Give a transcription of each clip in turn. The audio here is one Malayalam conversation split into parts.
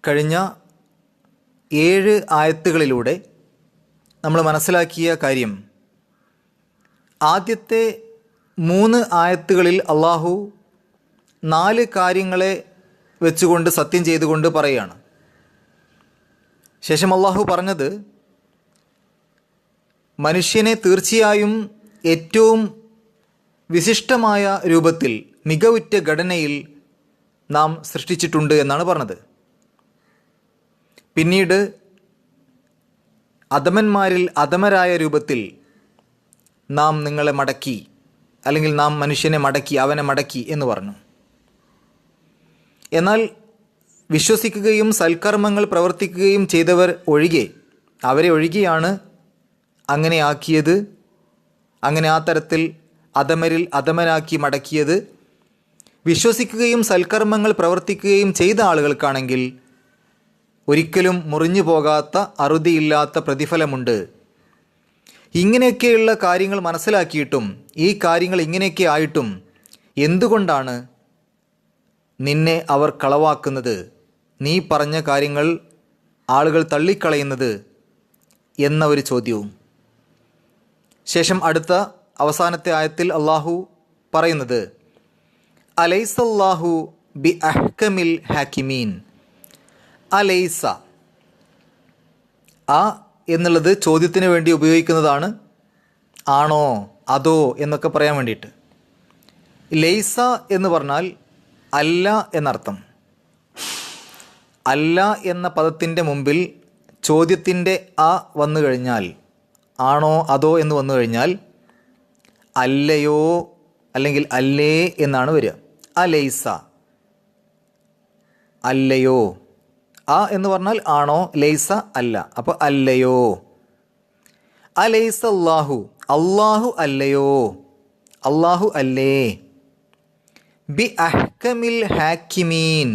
കഴിഞ്ഞ 7 ആയത്തുകളിലൂടെ നമ്മൾ മനസ്സിലാക്കിയ കാര്യം, ആദ്യത്തെ 3 ആയത്തുകളിൽ അള്ളാഹു 4 കാര്യങ്ങളെ വെച്ചുകൊണ്ട് സത്യം ചെയ്തുകൊണ്ട് പറയുകയാണ്. ശേഷം അള്ളാഹു പറഞ്ഞത്, മനുഷ്യനെ തീർച്ചയായും ഏറ്റവും വിശിഷ്ടമായ രൂപത്തിൽ മികവുറ്റ ഘടനയിൽ നാം സൃഷ്ടിച്ചിട്ടുണ്ട് എന്നാണ് പറഞ്ഞത്. പിന്നീട് അധമന്മാരിൽ അധമരായ രൂപത്തിൽ നാം നിങ്ങളെ മടക്കി, അല്ലെങ്കിൽ നാം മനുഷ്യനെ മടക്കി, അവനെ മടക്കി എന്ന് പറഞ്ഞു. എന്നാൽ വിശ്വസിക്കുകയും സൽക്കർമ്മങ്ങൾ പ്രവർത്തിക്കുകയും ചെയ്തവർ ഒഴികെ, അവരെ ഒഴികെയാണ് അങ്ങനെ ആക്കിയത്, അങ്ങനെ ആ തരത്തിൽ അധമരിൽ അധമനാക്കി മടക്കിയത്. വിശ്വസിക്കുകയും സൽക്കർമ്മങ്ങൾ പ്രവർത്തിക്കുകയും ചെയ്ത ആളുകൾക്കാണെങ്കിൽ ഒരിക്കലും മുറിഞ്ഞു പോകാത്ത അറുതിയില്ലാത്ത പ്രതിഫലമുണ്ട്. ഇങ്ങനെയൊക്കെയുള്ള കാര്യങ്ങൾ മനസ്സിലാക്കിയിട്ടും, ഈ കാര്യങ്ങൾ ഇങ്ങനെയൊക്കെ ആയിട്ടും എന്തുകൊണ്ടാണ് നിന്നെ അവർ കളവാക്കുന്നത്, നീ പറഞ്ഞ കാര്യങ്ങൾ ആളുകൾ തള്ളിക്കളയുന്നത് എന്ന ഒരു ചോദ്യവും. ശേഷം അടുത്ത അവസാനത്തെ ആയത്തിൽ അള്ളാഹു പറയുന്നത്, അലൈസല്ലാഹു ബി അഹ്കമിൽ ഹാക്കിമീൻ. അലൈസ, ആ എന്നുള്ളത് ചോദ്യത്തിന് വേണ്ടി ഉപയോഗിക്കുന്നതാണ്. ആണോ, അതോ എന്നൊക്കെ പറയാൻ വേണ്ടിയിട്ട്. ലൈസ എന്ന് പറഞ്ഞാൽ അല്ല എന്നർത്ഥം. അല്ല എന്ന പദത്തിൻ്റെ മുമ്പിൽ ചോദ്യത്തിൻ്റെ ആ വന്നു കഴിഞ്ഞാൽ, ആണോ അതോ എന്ന് വന്നു കഴിഞ്ഞാൽ അല്ലയോ അല്ലെങ്കിൽ അല്ലേ എന്നാണ് വരിക. അലൈസ, അല്ലയോ. ആ എന്ന് പറഞ്ഞാൽ ആണോ, ലൈസ അല്ല. അപ്പോൾ അല്ലയോ. അലൈസ അല്ലാഹു, അല്ലാഹു അല്ലയോ, അല്ലാഹു അല്ലേ. ബി അഹ്കമിൽ ഹാക്കിമീൻ.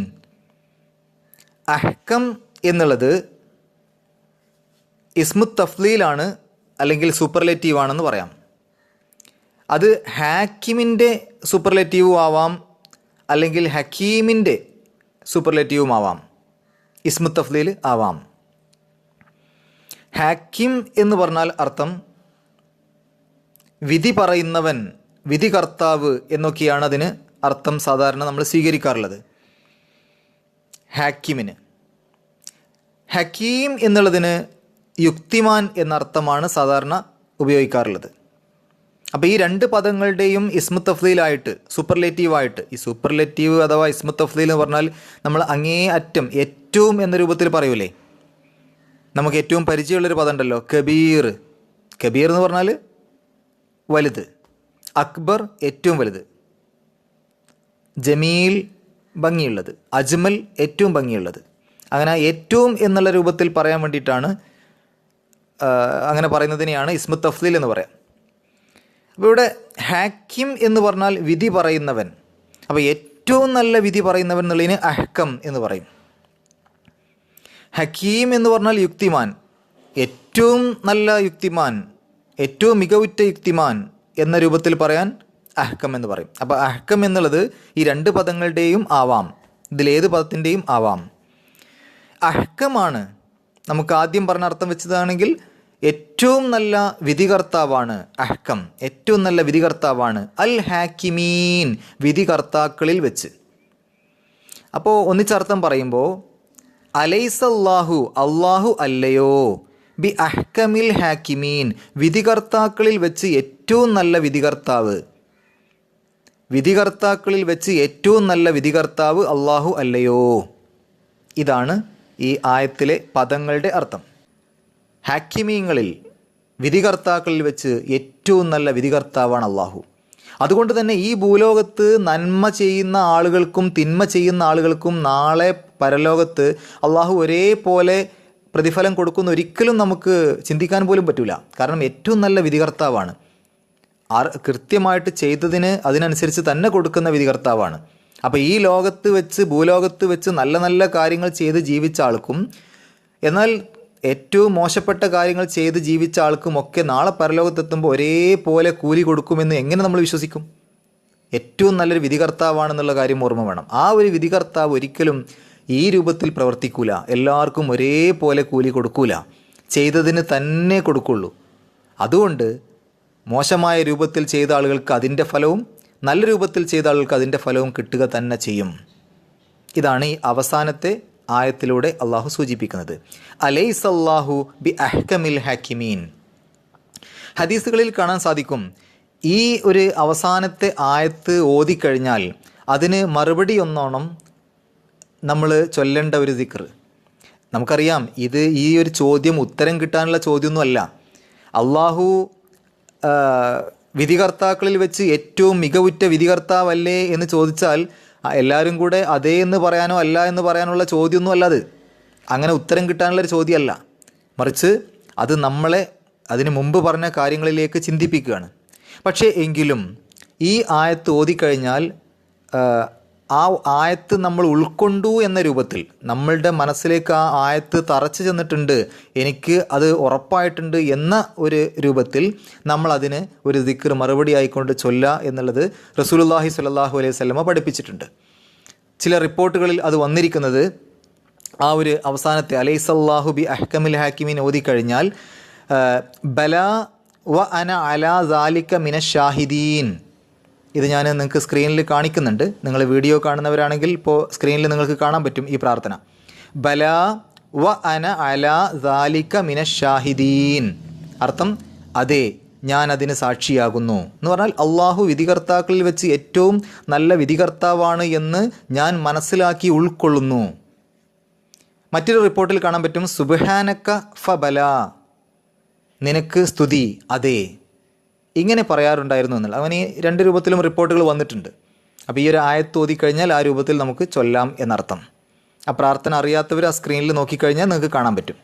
അഹ്കം എന്നുള്ളത് ഇസ്മു തഫ്ലീലാണ്, അല്ലെങ്കിൽ സൂപ്പർലേറ്റീവ് ആണെന്ന് പറയാം. അത് ഹാക്കിമിൻ്റെ സൂപ്പർലേറ്റീവും ആവാം, അല്ലെങ്കിൽ ഹക്കീമിൻ്റെ സൂപ്പർലേറ്റീവും ആവാം, ഇസ്മു തഫ്ലീൽ ആവാം. ഹാക്കിം എന്ന് പറഞ്ഞാൽ അർത്ഥം വിധി പറയുന്നവൻ, വിധികർത്താവ് എന്നൊക്കെയാണ് അതിന് അർത്ഥം സാധാരണ നമ്മൾ സ്വീകരിക്കാറുള്ളത് ഹാക്കിമിന്. ഹക്കീം എന്നുള്ളതിന് യുക്തിമാൻ എന്നർത്ഥമാണ് സാധാരണ ഉപയോഗിക്കാറുള്ളത്. അപ്പോൾ ഈ 2 പദങ്ങളുടെയും ഇസ്മു തഫ്ലീലായിട്ട്, സൂപ്പർലേറ്റീവായിട്ട്, ഈ സൂപ്പർലേറ്റീവ് അഥവാ ഇസ്മു തഫ്ലീൽ എന്ന് പറഞ്ഞാൽ നമ്മൾ അങ്ങേ അറ്റം, ഏറ്റവും എന്ന രൂപത്തിൽ പറയൂലേ. നമുക്ക് ഏറ്റവും പരിചയമുള്ളൊരു പദം ഉണ്ടല്ലോ, കബീർ. കബീർ എന്ന് പറഞ്ഞാൽ വലുത്, അക്ബർ ഏറ്റവും വലുത്, ജമീൽ ഭംഗിയുള്ളത്, അജ്മൽ ഏറ്റവും ഭംഗിയുള്ളത്. അങ്ങനെ ഏറ്റവും എന്നുള്ള രൂപത്തിൽ പറയാൻ വേണ്ടിയിട്ടാണ്, അങ്ങനെ പറയുന്നതിനെയാണ് ഇസ്മു തഫ്ലീൽ എന്ന് പറയാം. അപ്പോൾ ഇവിടെ ഹാക്കിം എന്ന് പറഞ്ഞാൽ വിധി പറയുന്നവൻ. അപ്പോൾ ഏറ്റവും നല്ല വിധി പറയുന്നവൻ എന്നുള്ളതിന് അഹ്കം എന്ന് പറയും. ഹക്കീം എന്ന് പറഞ്ഞാൽ യുക്തിമാൻ, ഏറ്റവും നല്ല യുക്തിമാൻ, ഏറ്റവും മികവുറ്റ യുക്തിമാൻ എന്ന രൂപത്തിൽ പറയാൻ അഹ്കം എന്ന് പറയും. അപ്പോൾ അഹ്കം എന്നുള്ളത് ഈ 2 പദങ്ങളുടെയും ആവാം, ഇതിലേത് പദത്തിൻ്റെയും ആവാം. അഹ്കമാണ് നമുക്ക് ആദ്യം പറഞ്ഞ അർത്ഥം വെച്ചതാണെങ്കിൽ ഏറ്റവും നല്ല വിധികർത്താവാണ് അഹ്കം, ഏറ്റവും നല്ല വിധികർത്താവാണ്. അൽ ഹാക്കിമീൻ, വിധികർത്താക്കളിൽ വെച്ച്. അപ്പോൾ ഒന്നിച്ചർത്ഥം പറയുമ്പോൾ അലൈസല്ലാഹു, അല്ലാഹു അല്ലയോ, ബി അഹ്കമിൽ ഹാക്കിമീൻ, വിധികർത്താക്കളിൽ വെച്ച് ഏറ്റവും നല്ല വിധികർത്താവ്, വിധികർത്താക്കളിൽ വെച്ച് ഏറ്റവും നല്ല വിധികർത്താവ് അല്ലാഹു അല്ലയോ. ഇതാണ് ഈ ആയത്തിലെ പദങ്ങളുടെ അർത്ഥം. ഹാക്കിമീങ്ങളിൽ, വിധികർത്താക്കളിൽ വെച്ച് ഏറ്റവും നല്ല വിധികർത്താവാണ് അല്ലാഹു. അതുകൊണ്ട് തന്നെ ഈ ഭൂലോകത്ത് നന്മ ചെയ്യുന്ന ആളുകൾക്കും തിന്മ ചെയ്യുന്ന ആളുകൾക്കും നാളെ പരലോകത്ത് അല്ലാഹു ഒരേപോലെ പ്രതിഫലം കൊടുക്കുന്ന ഒരിക്കലും നമുക്ക് ചിന്തിക്കാൻ പോലും പറ്റില്ല. കാരണം ഏറ്റവും നല്ല വിധികർത്താവാണ്, കൃത്യമായിട്ട് ചെയ്തതിന് അതിനനുസരിച്ച് തന്നെ കൊടുക്കുന്ന വിധികർത്താവാണ്. അപ്പോൾ ഈ ലോകത്ത് വെച്ച്, ഭൂലോകത്ത് വെച്ച് നല്ല നല്ല കാര്യങ്ങൾ ചെയ്ത് ജീവിച്ച ആൾക്കും, എന്നാൽ ഏറ്റവും മോശപ്പെട്ട കാര്യങ്ങൾ ചെയ്ത് ജീവിച്ച ആൾക്കുമൊക്കെ നാളെ പരലോകത്തെത്തുമ്പോൾ ഒരേപോലെ കൂലി കൊടുക്കുമെന്ന് എങ്ങനെ നമ്മൾ വിശ്വസിക്കും? ഏറ്റവും നല്ലൊരു വിധികർത്താവാണെന്നുള്ള കാര്യം ഓർമ്മ വേണം. ആ ഒരു വിധികർത്താവ് ഒരിക്കലും ഈ രൂപത്തിൽ പ്രവർത്തിക്കൂല. എല്ലാവർക്കും ഒരേപോലെ കൂലി കൊടുക്കൂല, ചെയ്തതിന് തന്നെ കൊടുക്കുള്ളൂ. അതുകൊണ്ട് മോശമായ രൂപത്തിൽ ചെയ്ത ആളുകൾക്ക് അതിൻ്റെ ഫലവും നല്ല രൂപത്തിൽ ചെയ്ത ആളുകൾക്ക് അതിൻ്റെ ഫലവും കിട്ടുക തന്നെ ചെയ്യും. ഇതാണ് ഈ അവസാനത്തെ ആയത്തിലൂടെ അള്ളാഹു സൂചിപ്പിക്കുന്നത്. അലൈസല്ലാഹു ബി അഹ്കമിൽ ഹാക്കിമീൻ. ഹദീസുകളിൽ കാണാൻ സാധിക്കും, ഈ ഒരു അവസാനത്തെ ആയത്ത് ഓതിക്കഴിഞ്ഞാൽ അതിന് മറുപടി ഒന്നോണം നമ്മൾ ചൊല്ലേണ്ട ഒരു ദിക്ർ. നമുക്കറിയാം, ഇത് ഈ ഒരു ചോദ്യം ഉത്തരം കിട്ടാനുള്ള ചോദ്യമൊന്നുമല്ല. അള്ളാഹു വിധികർത്താക്കളിൽ വെച്ച് ഏറ്റവും മികവുറ്റ വിധികർത്താവല്ലേ എന്ന് ചോദിച്ചാൽ എല്ലാവരും കൂടെ അതേ എന്ന് പറയാനോ അല്ല എന്ന് പറയാനുള്ള ചോദ്യമൊന്നും അല്ല അത്. അങ്ങനെ ഉത്തരം കിട്ടാനുള്ളൊരു ചോദ്യമല്ല, മറിച്ച് അത് നമ്മളെ അതിന് മുമ്പ് പറഞ്ഞ കാര്യങ്ങളിലേക്ക് ചിന്തിപ്പിക്കുകയാണ്. പക്ഷേ എങ്കിലും ഈ ആയത്ത് ഓതിക്കഴിഞ്ഞാൽ ആ ആയത്ത് നമ്മൾ ഉൾക്കൊണ്ടു എന്ന രൂപത്തിൽ നമ്മളുടെ മനസ്സിലേക്ക് ആ ആയത്ത് തറച്ചു ചെന്നിട്ടുണ്ട്, എനിക്ക് അത് ഉറപ്പായിട്ടുണ്ട് എന്ന ഒരു രൂപത്തിൽ നമ്മൾ അതിന് ഒരു ദിക്ർ മറുപടി ആയിക്കൊണ്ട് ചൊല്ലുക എന്നുള്ളത് റസൂലുള്ളാഹി സ്വല്ലല്ലാഹു അലൈഹി വസല്ലമ പഠിപ്പിച്ചിട്ടുണ്ട്. ചില റിപ്പോർട്ടുകളിൽ അത് വന്നിരിക്കുന്നത് ആ ഒരു അവസാനത്തെ അലൈസല്ലാഹു ബി അഹ്കമിൽ ഹാക്കിമീൻ ഓതിക്കഴിഞ്ഞാൽ ബലാ വ അന അലാ ദാലിക മിനശ് ഷാഹിദീൻ. ഇത് ഞാൻ നിങ്ങൾക്ക് സ്ക്രീനിൽ കാണിക്കുന്നുണ്ട്. നിങ്ങൾ വീഡിയോ കാണുന്നവരാണെങ്കിൽ ഇപ്പോൾ സ്ക്രീനിൽ നിങ്ങൾക്ക് കാണാൻ പറ്റും ഈ പ്രാർത്ഥന. ബലാ വ അന അലാ ദാലിക മിനശ് ഷാഹിദീൻ. അർത്ഥം അതെ, ഞാൻ അതിന് സാക്ഷിയാകുന്നു എന്ന് പറഞ്ഞാൽ അള്ളാഹു വിധികർത്താക്കളിൽ വെച്ച് ഏറ്റവും നല്ല വിധികർത്താവാണ് എന്ന് ഞാൻ മനസ്സിലാക്കി ഉൾക്കൊള്ളുന്നു. മറ്റൊരു റിപ്പോർട്ടിൽ കാണാൻ പറ്റും സുബ്ഹാനക ഫബല, നിനക്ക് സ്തുതി അതെ, ഇങ്ങനെ പറയാറുണ്ടായിരുന്നു എന്നുള്ള. അവന് ഈ രണ്ട് രൂപത്തിലും റിപ്പോർട്ടുകൾ വന്നിട്ടുണ്ട്. അപ്പോൾ ഈ ഒരു ആയത്ത് ഓതിക്കഴിഞ്ഞാൽ ആ രൂപത്തിൽ നമുക്ക് ചൊല്ലാം എന്നർത്ഥം. ആ പ്രാർത്ഥന അറിയാത്തവർ ആ സ്ക്രീനിൽ നോക്കിക്കഴിഞ്ഞാൽ നിങ്ങൾക്ക് കാണാൻ പറ്റും.